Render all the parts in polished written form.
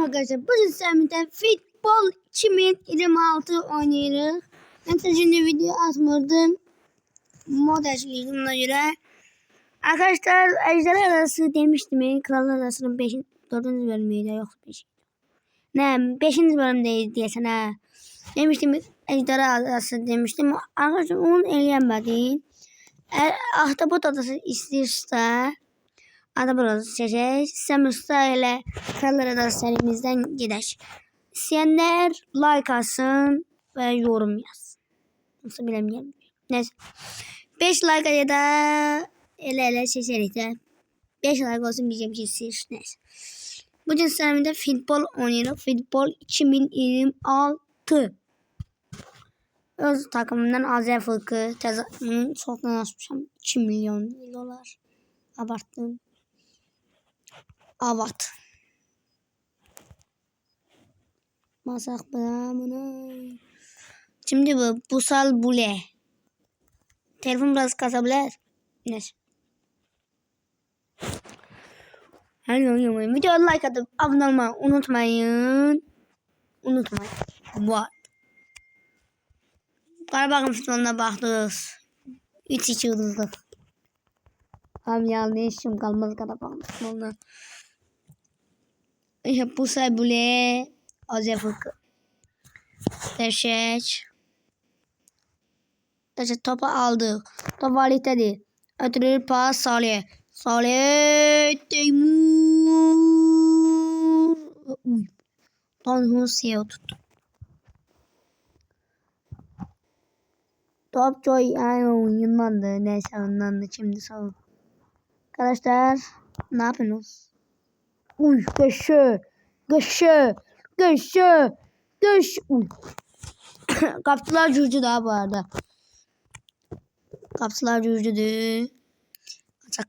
arkadaşlar, bu sistemde futbol 2026 oynuyoruz. Ben şimdi video atmadım. Mod açmıştım göre. Arkadaşlar Ejderha Adası demiştim. Krallar Adası'nın 4. bölümüydü, yok 5. Ne 5. bölümdeydi diyesen ha. Demiştim Ejderha Adası demiştim. Arkadaşlar onu eleyemedim. Eğer Ahtapot Adası istiyorsa Ahtapot Adası seçeceğiz. Samus'ta ile Krallar Adası serimizden gider. İsteyenler like atsın ve yorum yazsın. Nasıl bilemiyorum. Neyse. 5 like ya da ele seçeriz de. 5 like olsun diyeceğim ki siz. Neyse. Bugün serimde futbol oynuyoruz. Futbol 2026. Öz takımından Azer Fırkı tezahürünün çoktan açmışım. 2 milyon dolar. Abarttım. Avat. Masak bana. Şimdi bu Busal Bule. Telefon biraz kasabilir. Neyse. Videoya like atıp abone olmayı unutmayın. Unutmayın. What? Qarabağın futboluna baktık. 3-2 uduzduq. Hamyalı işim kalmaz Qarabağın futboluna. Busal Bule. Azer Fırkı. Teşekkür. Topu aldık. Top Valih'tedir. Ötürür pas Salih. Salih Teymur. Tanhu Seo tuttu. Top Joy oyundandı. Neyse ondandı. Şimdi sağ. Arkadaşlar ne yapıyorsunuz? Göşü. Göşü. Göşü. Göşü. Kaptılar cürcü daha bu arada. Kaptılar cürcüdü. Çak.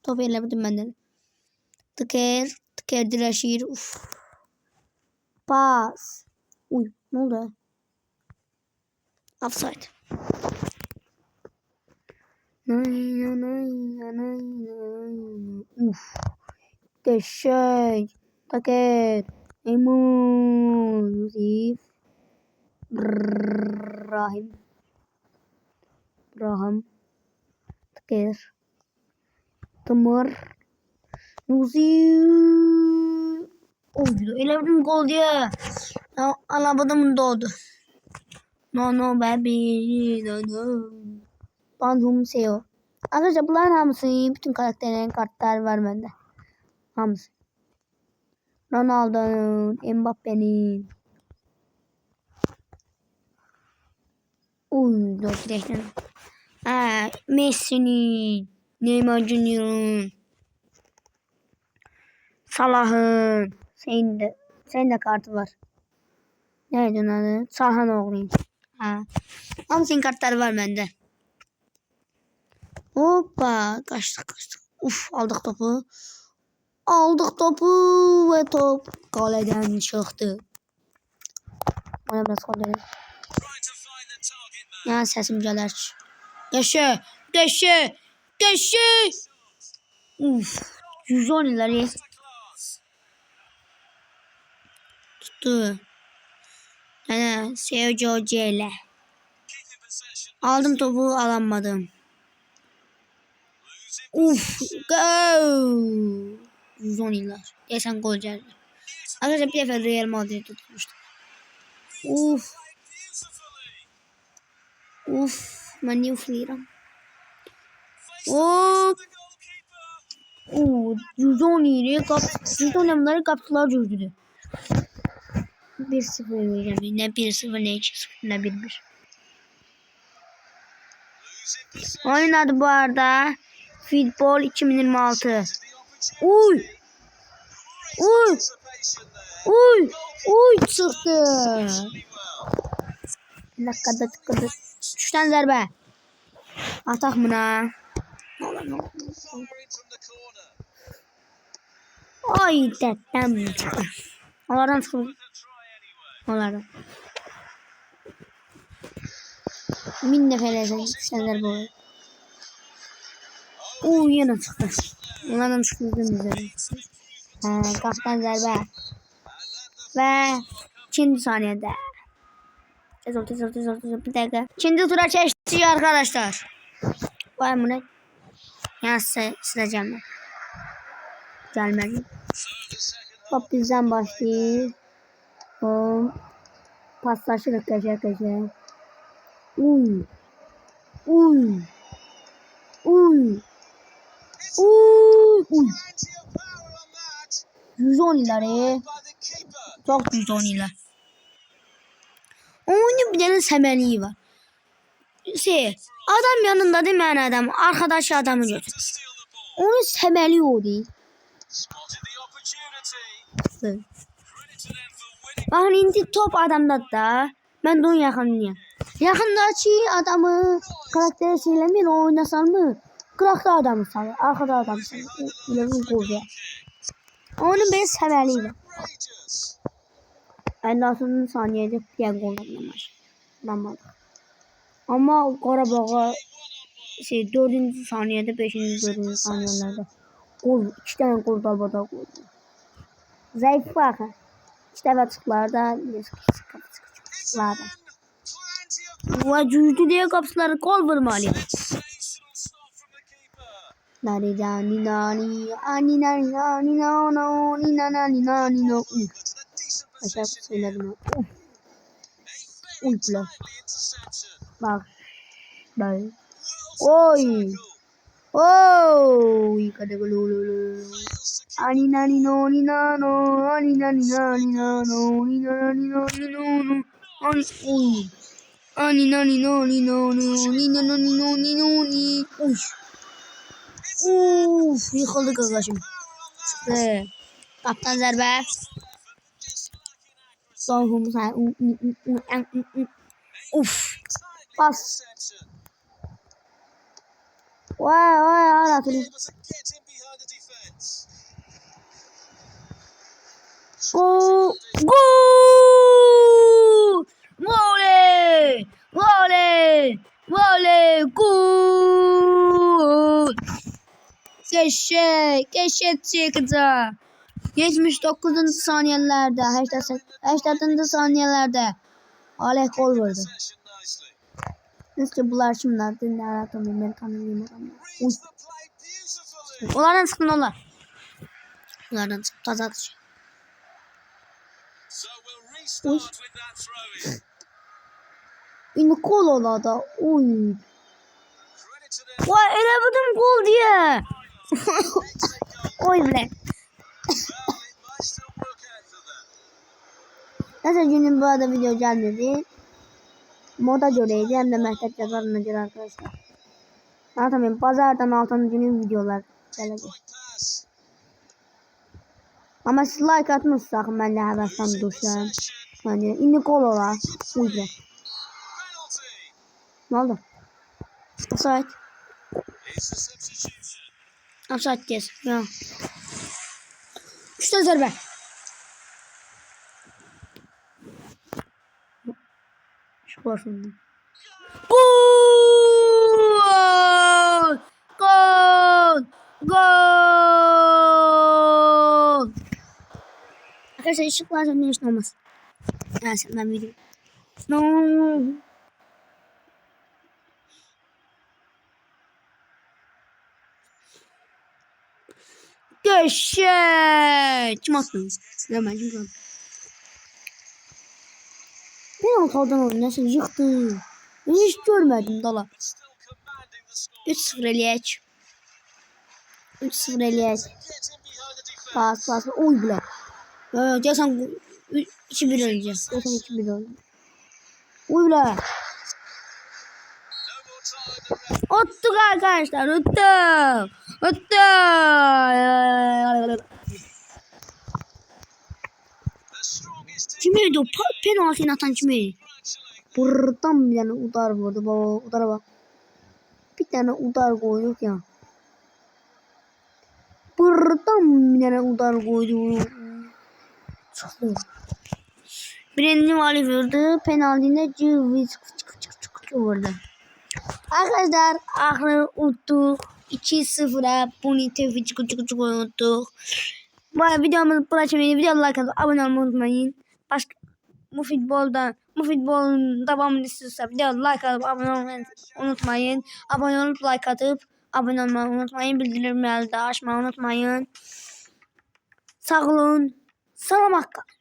Top ellemedim benden. Tıker direşir. Pas. Ne oldu? Offside. Teşekkür. Tıker. Emun. Yusuf. Rahim. Tıker. Tımır. Yusuf. Elemedim gol diye. Alamadım doğdu. No baby. No. Tanhum Seo. Arkadaşlar bunlar hamısı bütün karakterlerin kartlar var bende. Hamısı. Ronaldo'nun, Mbappe'nin. Direkten. Messi'nin, Neymar Junior'un. Salah'ın. Senin de kartı var. Neydi onun adı? Salhanoğlu'nun. Hamısının kartları var bende. Hoppa. Kaçtık. Aldık topu. Ve top kaleden çıktı. Bana biraz kol verin. Ya sesim gelir. Göşü. 110 ileri. Tuttu. Sergio C'yle. Aldım topu, alamadım. Go. 110 yıllar. Geçen gol geldi. Arkadaşlar bir defa Real Madrid tutmuştu. Ben niye uflayırım? 110 yeri 110 yılları kaptılar cüzdü. 1-0 vereceğim. Ne 1-0 ne 2-0 ne 1-1. Oynadı bu arada. Futbol 2026. Çıktı. Dakikada tıkladı. 3 tane zerbe. Atak buna. Ay dedem çıktı. Onlardan çıktı. Onlardan. Min neferlerden 3 tane zerbe oluyor. Yine çıktı. Onlardan çıktığını izledim. Kaptan zərбə. Ve ikinci saniyede. Tez ol. Bir dakika. İkinci tura geçtik arkadaşlar. Vay mı ne? Ya sileceğim ben. Gelmedi. Top bizden başlayır. Paslaşırıq qəşəng. Uy. 110 ileri. Çok 110 ileri. Onun bir tane semeliği var. Adam yanında değil mi adam? Arkadaş adamı götür. Onun semeliği o değil. Bakın indi top adamda da. Ben de onun yakınıyım. Yakındaki adamı karakteri söylemir oynasam mı? Kırakta adamı sanır. Arkada adamı sanır. İleri kovuyor. Onun bir severliği var. 56. saniyede diğer gollanmadı. Ama Qarabağ'a 4. saniyede 5. 4. saniyelerde gol 2 tane gol dalbada koydu. Zayıf bakın. İşte açıklarda çıkışlarda. Bu cüzdü diye kapsıları gol vurmalı. Nani nani nani ani nani nani no ni nani nani no. Aşağı söyledim. Ultra. Bak. Bak. Oy. Oy. Kada gulu. Ani nani no ni nano. Ani nani nani nano. Ni nani nani no. Ani oy. Ani nani nani nano. Ni nani nani nani. Uy. Yıkıldık arkadaşım. Çıktı. Kaptan zərбə. Son Bas. Vay aratırım. Gol. Voley. Gol. Keşke çıktı. 79. saniyelerde, 80. saniyelerde Aleh gol vurdu. Neyse bunlar şimdilerde ne aratamıyorum, ben tanımıyorum adamları. Onlardan çıkın onlar. Onlardan çıkıp taza atacağım. Yine gol ola da. Vay elemedim gol diye. Oy bile. Neyse günün bu arada video gelmedi. Moda göreydi hem de mehtap yazarına göre arkadaşlar. Anlatamıyorum. Pazardan 6. günün videolar gelecek. Ama siz like atmışsak benimle hevesten dursan. Yani indi gol ola. Uydu. Ne oldu? Offside. Offside kes. Ya. 3'ten zərбə. Gol! Arkadaşlar ışık var ne işin olmaz. Neyse ben video. No. Köşe. Kim attı? Hemen kim attı? Ben ortadan oynasın yıktı. Ben hiç görmedim dala. 3-0 eləyək. 3-0 eləyək. Bas. Oy bile. Gəlsən 2-1 eləyəcək. Gəlsən 2-1 olacaq. Oy bile. Attık arkadaşlar. Attık. Kimiydi o? Penaltıyı atan kimiydi? Buradan bir tane udar vurdu. Baba udara bak. Bir tane udar koyduk ya. Buradan bir tane udar koydu. Çıktı. Birinci mali vurdu. Penaltıyla cıvı çık vurdu. Arkadaşlar ahırı uttuk. 2-0'a bunu tevfik unuttuk. Bu arada videomuz bırakmayın. Video like atıp abone olmayı unutmayın. Başka bu futbolun devamını istiyorsa video like atıp abone olmayı unutmayın. Abone olup like atıp abone olmayı unutmayın. Bildirimleri de açmayı unutmayın. Sağ olun. Selamat kalın.